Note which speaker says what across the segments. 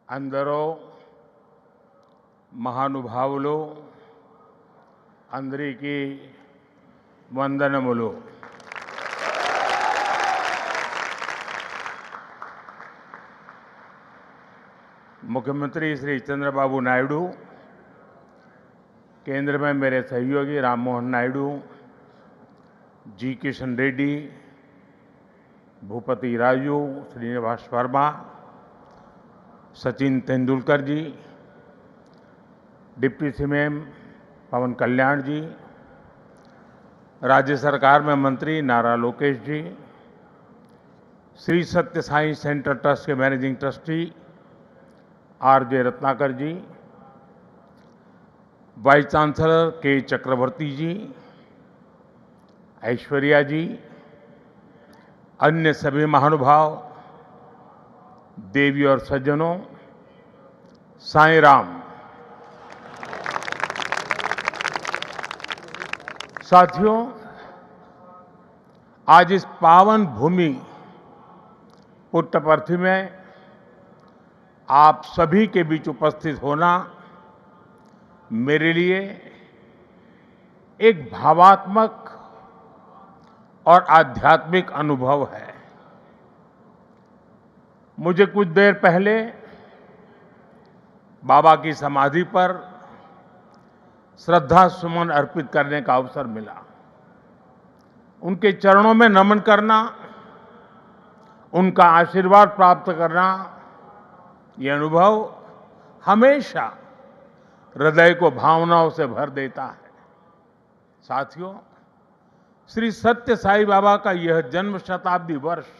Speaker 1: అందరూ మహానుభావులు అందరికీ వందనములు. मुख्यमंत्री श्री चंद्रबाबू नायडू, केंद्र में मेरे सहयोगी राम मोहन नायडू, जी किशन रेड्डी, भूपति राजू, श्रीनिवास वर्मा, सचिन तेंदुलकर जी, डिप्टी सीएम पवन कल्याण जी, राज्य सरकार में मंत्री नारा लोकेश जी, श्री सत्य साई सेंटर ट्रस्ट के मैनेजिंग ट्रस्टी आर.जे. रत्नाकर जी, वाइस चांसलर के चक्रवर्ती जी, ऐश्वर्या जी, अन्य सभी महानुभाव, देवी और सज्जनों, साईं राम। साथियों, आज इस पावन भूमि पुट्टपर्थी में आप सभी के बीच उपस्थित होना मेरे लिए एक भावात्मक और आध्यात्मिक अनुभव है। मुझे कुछ देर पहले बाबा की समाधि पर श्रद्धा सुमन अर्पित करने का अवसर मिला। उनके चरणों में नमन करना, उनका आशीर्वाद प्राप्त करना, ये अनुभव हमेशा हृदय को भावनाओं से भर देता है। साथियों, श्री सत्य साई बाबा का यह जन्म शताब्दी वर्ष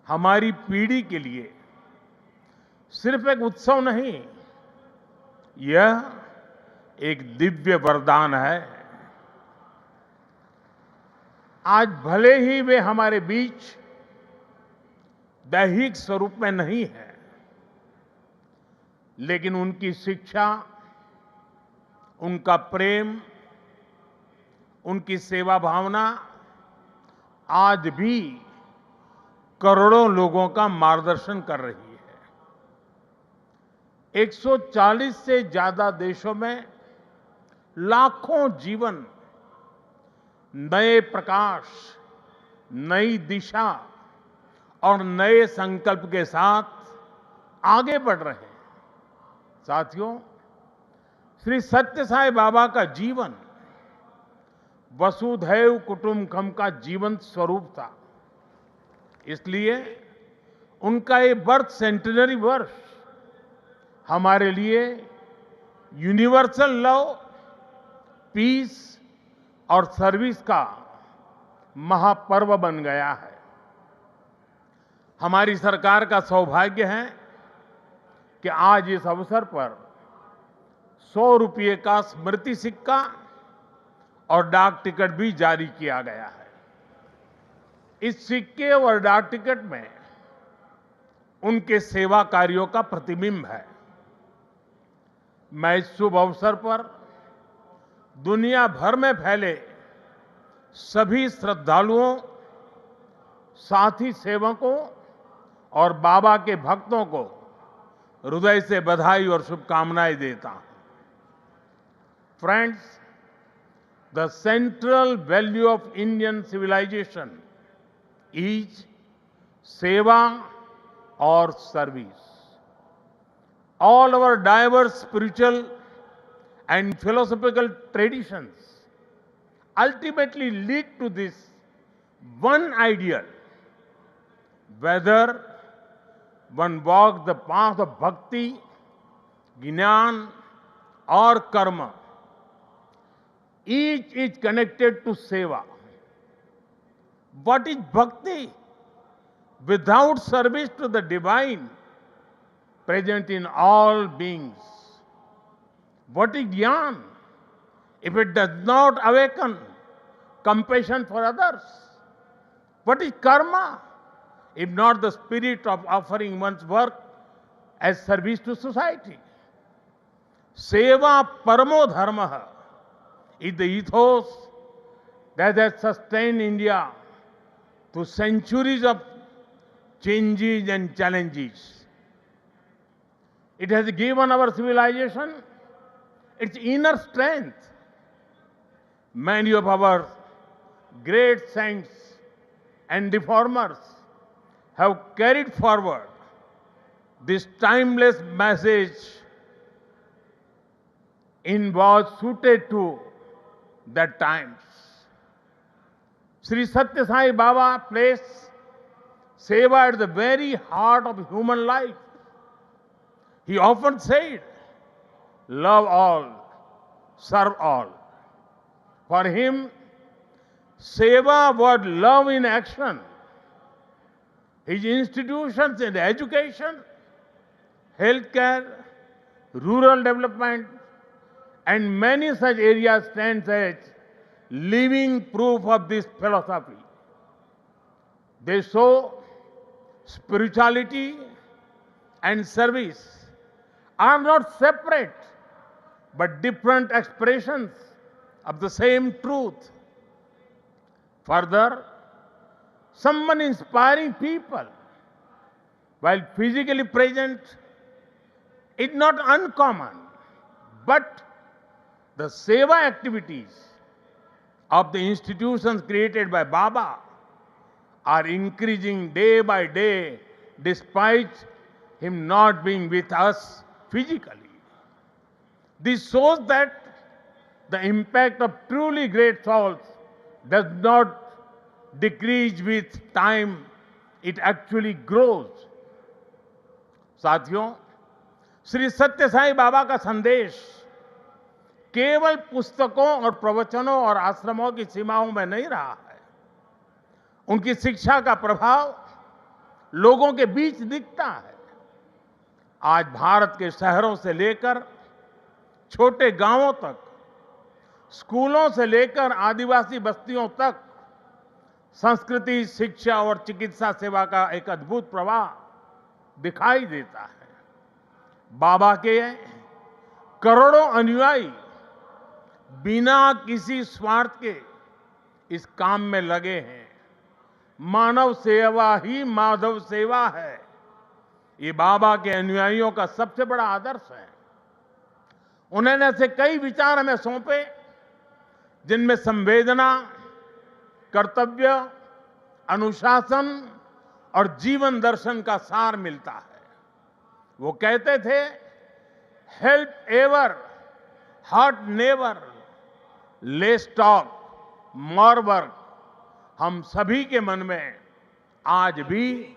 Speaker 1: हमारी पीढ़ी के लिए सिर्फ एक उत्सव नहीं, यह एक दिव्य वरदान है। आज भले ही वे हमारे बीच दैहिक स्वरूप में नहीं है, लेकिन उनकी शिक्षा, उनका प्रेम, उनकी सेवा भावना आज भी करोड़ों लोगों का मार्गदर्शन कर रही है। 140 से ज्यादा देशों में लाखों जीवन नए प्रकाश, नई दिशा और नए संकल्प के साथ आगे बढ़ रहे हैं। साथियों, श्री सत्य साई बाबा का जीवन वसुधैव कुटुंबकम का जीवंत स्वरूप था। इसलिए उनका ये बर्थ सेंटिनरी वर्ष हमारे लिए यूनिवर्सल लव, पीस और सर्विस का महापर्व बन गया है। हमारी सरकार का सौभाग्य है कि आज इस अवसर पर 100 रुपये का स्मृति सिक्का और डाक टिकट भी जारी किया गया है। इस सिक्के और डाक टिकट में उनके सेवा कार्यों का प्रतिबिंब है। मैं इस शुभ अवसर पर दुनिया भर में फैले सभी श्रद्धालुओं, साथी सेवकों और बाबा के भक्तों को हृदय से बधाई और शुभकामनाएं देता हूं। Friends, the central value of Indian civilization is seva और service. All our diverse spiritual and philosophical traditions ultimately lead to this one ideal. Whether one walks the path of bhakti, jnana or karma, each is connected to seva. What is bhakti? Without service to the divine present in all beings. What is jnana? If it does not awaken compassion for others. What is karma? If not the spirit of offering one's work as service to society. Seva paramo dharma is the ethos that has sustained India through centuries of changes and challenges. It has given our civilization its inner strength. Many of our great saints and reformers have carried forward this timeless message in was suited to the times. Sri Satya Sai Baba placed seva at the very heart of human life. He often said, love all, serve all. For him, seva was love in action. His institutions in education, healthcare, rural development, and many such areas stand as living proof of this philosophy. They show spirituality and service are not separate but different expressions of the same truth. Further, someone inspiring people while physically present is not uncommon, but the seva activities of the institutions created by Baba are increasing day by day despite him not being with us physically. This shows that the impact of truly great souls does not decrease with time, it actually grows. साथियों, श्री सत्य साई बाबा का संदेश केवल पुस्तकों और प्रवचनों और आश्रमों की सीमाओं में नहीं रहा है। उनकी शिक्षा का प्रभाव लोगों के बीच दिखता है। आज भारत के शहरों से लेकर छोटे गांवों तक, स्कूलों से लेकर आदिवासी बस्तियों तक संस्कृति, शिक्षा और चिकित्सा सेवा का एक अद्भुत प्रवाह दिखाई देता है। बाबा के करोड़ों अनुयायी बिना किसी स्वार्थ के इस काम में लगे हैं। मानव सेवा ही माधव सेवा है, ये बाबा के अनुयायियों का सबसे बड़ा आदर्श है। उन्होंने ऐसे कई विचार हमें सौंपे जिनमें संवेदना, कर्तव्य, अनुशासन और जीवन दर्शन का सार मिलता है। वो कहते थे, help ever, hurt never, less talk, more work. हम सभी के मन में आज भी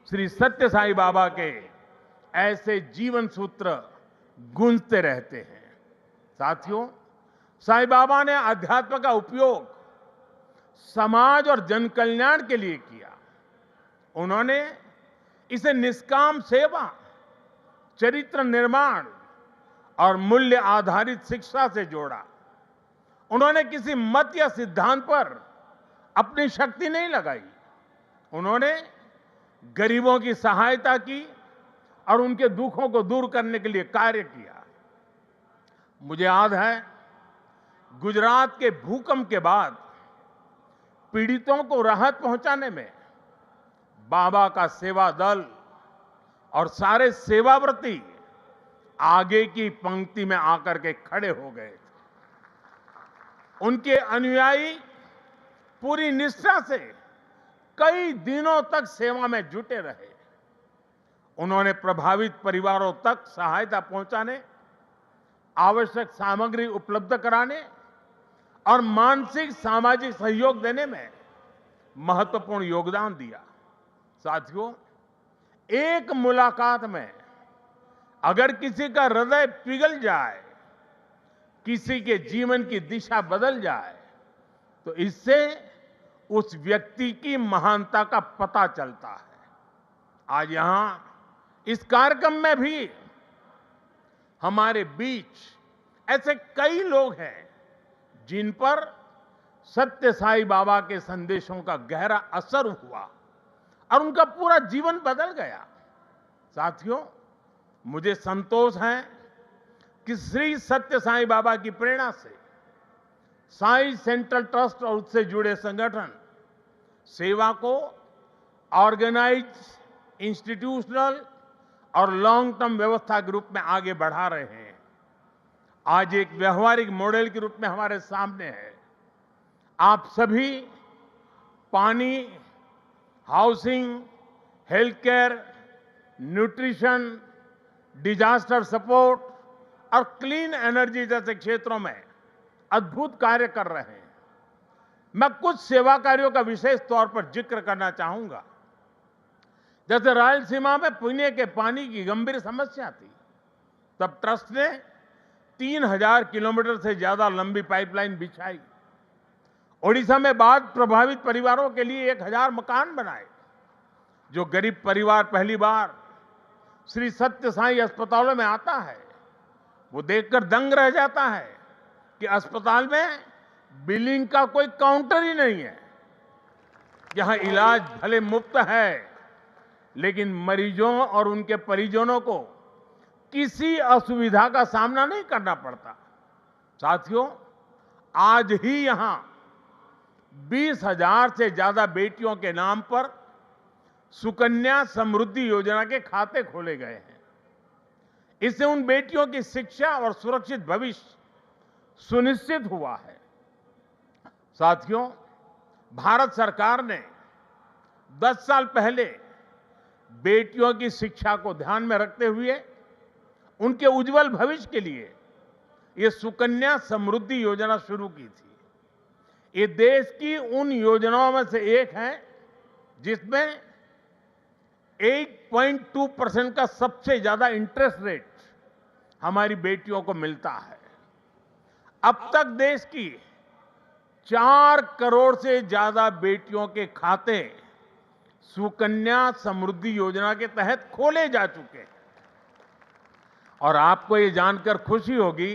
Speaker 1: श्री सत्य साई बाबा के ऐसे जीवन सूत्र गूंजते रहते हैं। साथियों, साई बाबा ने अध्यात्म का उपयोग समाज और जन कल्याण के लिए किया। उन्होंने इसे निष्काम सेवा, चरित्र निर्माण और मूल्य आधारित शिक्षा से जोड़ा। उन्होंने किसी मत या सिद्धांत पर अपनी शक्ति नहीं लगाई। उन्होंने गरीबों की सहायता की और उनके दुखों को दूर करने के लिए कार्य किया। मुझे याद है, गुजरात के भूकंप के बाद पीड़ितों को राहत पहुंचाने में बाबा का सेवा दल और सारे सेवाव्रती आगे की पंक्ति में आकर के खड़े हो गए थे। उनके अनुयायी पूरी निष्ठा से कई दिनों तक सेवा में जुटे रहे। उन्होंने प्रभावित परिवारों तक सहायता पहुंचाने, आवश्यक सामग्री उपलब्ध कराने और मानसिक सामाजिक सहयोग देने में महत्वपूर्ण योगदान दिया। साथियों, एक मुलाकात में अगर किसी का हृदय पिघल जाए, किसी के जीवन की दिशा बदल जाए, तो इससे उस व्यक्ति की महानता का पता चलता है। आज यहां इस कार्यक्रम में भी हमारे बीच ऐसे कई लोग हैं जिन पर सत्य साई बाबा के संदेशों का गहरा असर हुआ और उनका पूरा जीवन बदल गया। साथियों, मुझे संतोष है कि श्री सत्य साई बाबा की प्रेरणा से साई सेंट्रल ट्रस्ट और उससे जुड़े संगठन सेवा को ऑर्गेनाइज, इंस्टीट्यूशनल और लॉन्ग टर्म व्यवस्था के रूप में आगे बढ़ा रहे हैं, आज एक व्यवहारिक मॉडल के रूप में हमारे सामने है। आप सभी पानी, housing, health care, nutrition, disaster support और क्लीन एनर्जी जैसे क्षेत्रों में अद्भुत कार्य कर रहे हैं। मैं कुछ सेवा कार्यों का विशेष तौर पर जिक्र करना चाहूंगा। जैसे रायलसीमा में पीने के पानी की गंभीर समस्या थी, तब ट्रस्ट ने 3000 किलोमीटर से ज्यादा लंबी पाइपलाइन बिछाई। ओडिशा में बाढ़ प्रभावित परिवारों के लिए 1000 मकान बनाए। जो गरीब परिवार पहली बार श्री सत्य साई अस्पतालों में आता है, वो देखकर दंग रह जाता है कि अस्पताल में बिलिंग का कोई काउंटर ही नहीं है। यहां इलाज भले मुफ्त है, लेकिन मरीजों और उनके परिजनों को किसी असुविधा का सामना नहीं करना पड़ता। साथियों, आज ही यहां 20,000 से ज्यादा बेटियों के नाम पर सुकन्या समृद्धि योजना के खाते खोले गए हैं। इससे उन बेटियों की शिक्षा और सुरक्षित भविष्य सुनिश्चित हुआ है। साथियों, भारत सरकार ने 10 साल पहले बेटियों की शिक्षा को ध्यान में रखते हुए उनके उज्जवल भविष्य के लिए ये सुकन्या समृद्धि योजना शुरू की थी। ये देश की उन योजनाओं में से एक है जिसमें 8.2% का सबसे ज्यादा इंटरेस्ट रेट हमारी बेटियों को मिलता है। अब तक देश की 4 करोड़ से ज्यादा बेटियों के खाते सुकन्या समृद्धि योजना के तहत खोले जा चुके हैं। और आपको ये जानकर खुशी होगी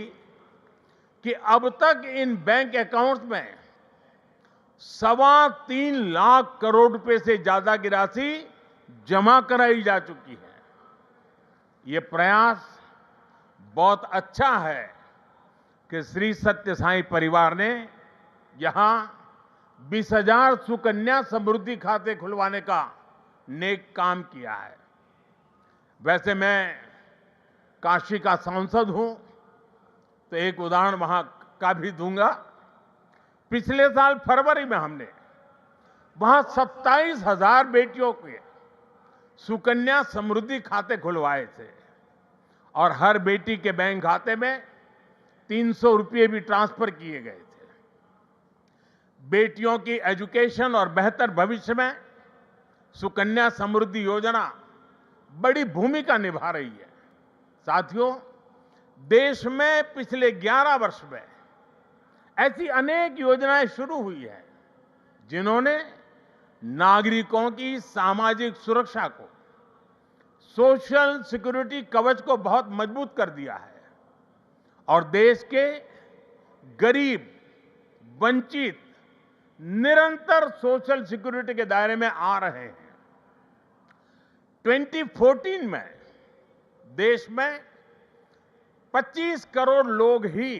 Speaker 1: कि अब तक इन बैंक अकाउंट्स में 3.25 लाख करोड़ रुपए से ज्यादा की राशि जमा कराई जा चुकी है। ये प्रयास बहुत अच्छा है कि श्री सत्य साई परिवार ने यहां 20,000 सुकन्या समृद्धि खाते खुलवाने का नेक काम किया है। वैसे मैं काशी का सांसद हूं, तो एक उदाहरण वहां का भी दूंगा। पिछले साल फरवरी में हमने वहां 27,000 बेटियों के सुकन्या समृद्धि खाते खुलवाए थे और हर बेटी के बैंक खाते में 300 रुपये भी ट्रांसफर किए गए थे। बेटियों की एजुकेशन और बेहतर भविष्य में सुकन्या समृद्धि योजना बड़ी भूमिका निभा रही है। साथियों, देश में पिछले 11 वर्ष में ऐसी अनेक योजनाएं शुरू हुई है जिन्होंने नागरिकों की सामाजिक सुरक्षा को, सोशल सिक्योरिटी कवच को बहुत मजबूत कर दिया है और देश के गरीब, वंचित निरंतर सोशल सिक्योरिटी के दायरे में आ रहे हैं। 2014 में देश में 25 करोड़ लोग ही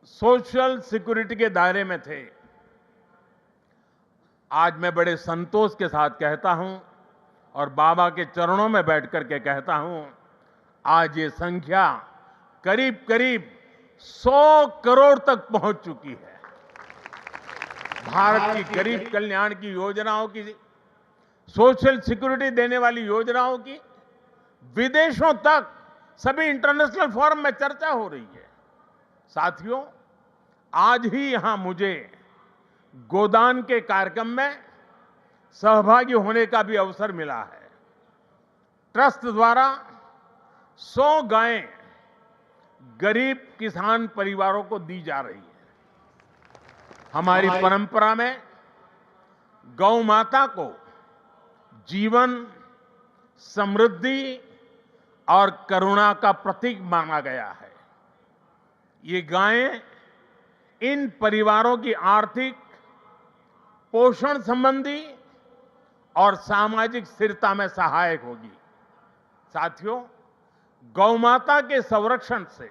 Speaker 1: सोशल सिक्योरिटी के दायरे में थे। आज मैं बड़े संतोष के साथ कहता हूं और बाबा के चरणों में बैठकर के कहता हूं, आज ये संख्या करीब करीब 100 करोड़ तक पहुंच चुकी है। भारत की गरीब कल्याण की योजनाओं की, सोशल सिक्योरिटी देने वाली योजनाओं की विदेशों तक सभी इंटरनेशनल फोरम में चर्चा हो रही है। साथियों, आज ही यहां मुझे गोदान के कार्यक्रम में सहभागी होने का भी अवसर मिला है। ट्रस्ट द्वारा 100 गायें गरीब किसान परिवारों को दी जा रही है। हमारी परंपरा में गौ माता को जीवन, समृद्धि और करुणा का प्रतीक माना गया है। ये गायें इन परिवारों की आर्थिक, पोषण संबंधी और सामाजिक स्थिरता में सहायक होगी। साथियों, गौ माता के संरक्षण से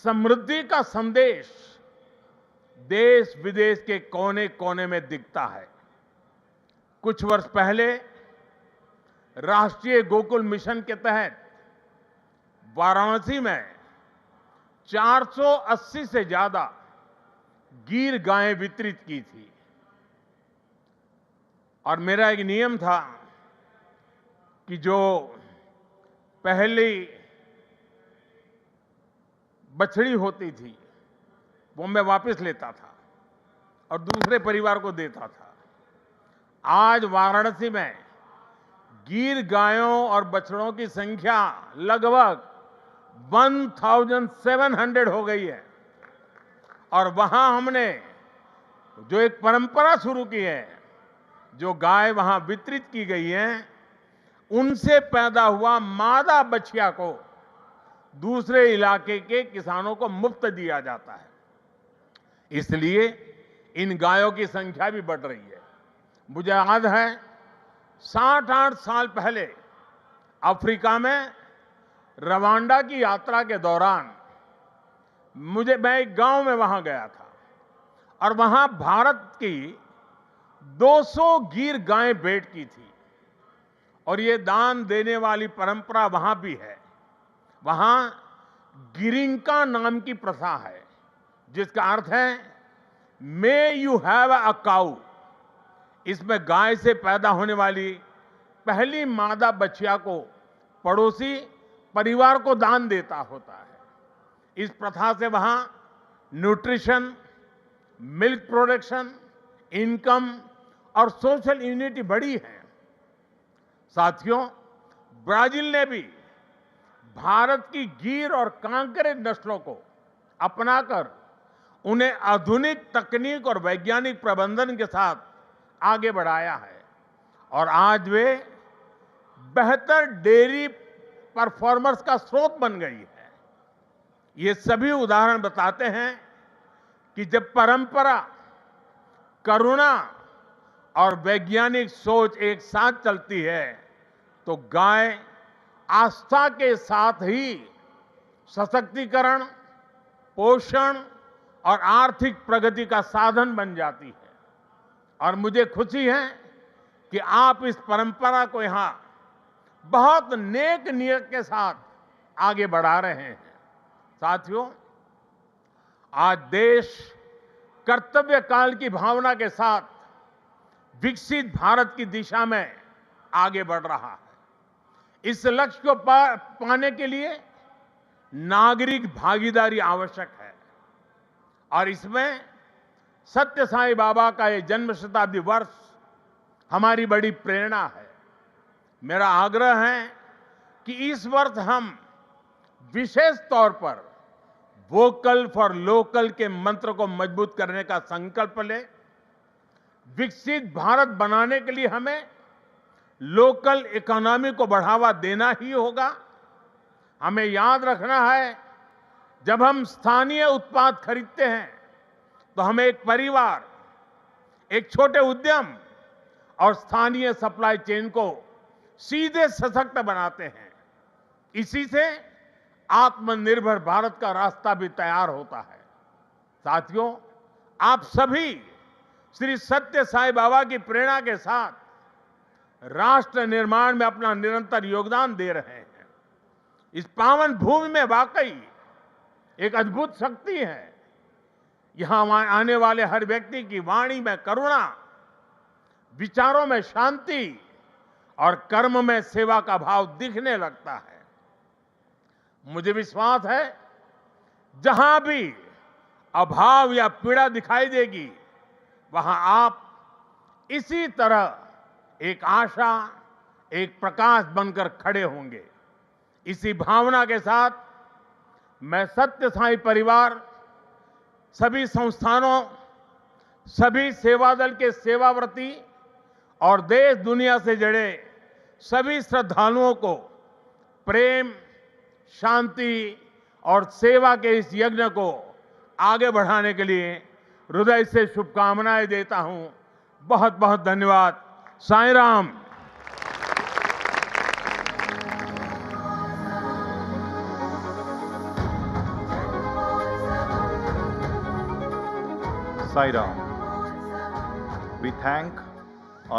Speaker 1: समृद्धि का संदेश देश विदेश के कोने कोने में दिखता है। कुछ वर्ष पहले राष्ट्रीय गोकुल मिशन के तहत वाराणसी में 480 से ज्यादा गीर गायें वितरित की थी। और मेरा एक नियम था कि जो पहली बछड़ी होती थी वो मैं वापस लेता था और दूसरे परिवार को देता था। आज वाराणसी में गीर गायों और बछड़ों की संख्या लगभग 1700 हो गई है। और वहां हमने जो एक परंपरा शुरू की है, जो गाय वहां वितरित की गई है, उनसे पैदा हुआ मादा बछिया को दूसरे इलाके के किसानों को मुफ्त दिया जाता है। इसलिए इन गायों की संख्या भी बढ़ रही है। मुझे याद है 60-8 साल पहले अफ्रीका में रवांडा की यात्रा के दौरान मैं एक गांव में वहां गया था और वहां भारत की 200 गीर गायें भेंट की थी। और ये दान देने वाली परंपरा वहां भी है। वहां गिरिंका नाम की प्रथा है, जिसका अर्थ है मे यू हैव अ काऊ। इसमें गाय से पैदा होने वाली पहली मादा बछिया को पड़ोसी परिवार को दान देता होता है। इस प्रथा से वहां न्यूट्रिशन, मिल्क प्रोडक्शन, इनकम और सोशल यूनिटी बढ़ी है। साथियों, ब्राजील ने भी भारत की गीर और कांकरेज नस्लों को अपनाकर उन्हें आधुनिक तकनीक और वैज्ञानिक प्रबंधन के साथ आगे बढ़ाया है और आज वे बेहतर डेयरी परफॉर्मर्स का स्रोत बन गई है। ये सभी उदाहरण बताते हैं कि जब परंपरा, करुणा और वैज्ञानिक सोच एक साथ चलती है तो गाय आस्था के साथ ही सशक्तिकरण, पोषण और आर्थिक प्रगति का साधन बन जाती है। और मुझे खुशी है कि आप इस परंपरा को यहां बहुत नेक नियत के साथ आगे बढ़ा रहे हैं। साथियों, आज देश कर्तव्य काल की भावना के साथ विकसित भारत की दिशा में आगे बढ़ रहा है। इस लक्ष्य को पाने के लिए नागरिक भागीदारी आवश्यक है और इसमें सत्य साईं बाबा का ये जन्म शताब्दी वर्ष हमारी बड़ी प्रेरणा है। मेरा आग्रह है कि इस वर्ष हम विशेष तौर पर वोकल फॉर लोकल के मंत्र को मजबूत करने का संकल्प लें। विकसित भारत बनाने के लिए हमें लोकल इकोनॉमी को बढ़ावा देना ही होगा। हमें याद रखना है, जब हम स्थानीय उत्पाद खरीदते हैं तो हमें एक परिवार, एक छोटे उद्यम और स्थानीय सप्लाई चेन को सीधे सशक्त बनाते हैं। इसी से आत्मनिर्भर भारत का रास्ता भी तैयार होता है। साथियों, आप सभी श्री सत्य साईं बाबा की प्रेरणा के साथ राष्ट्र निर्माण में अपना निरंतर योगदान दे रहे हैं। इस पावन भूमि में वाकई एक अद्भुत शक्ति है। यहां आने वाले हर व्यक्ति की वाणी में करुणा, विचारों में शांति और कर्म में सेवा का भाव दिखने लगता है। मुझे विश्वास है, जहां भी अभाव या पीड़ा दिखाई देगी, वहां आप इसी तरह एक आशा, एक प्रकाश बनकर खड़े होंगे। इसी भावना के साथ मैं सत्य साईं परिवार, सभी संस्थानों, सभी सेवा दल के सेवाव्रती और देश दुनिया से जुड़े सभी श्रद्धालुओं को प्रेम, शांति और सेवा के इस यज्ञ को आगे बढ़ाने के लिए हृदय से शुभकामनाएं देता हूं। बहुत बहुत धन्यवाद। Sai Ram.
Speaker 2: Sai Ram. We thank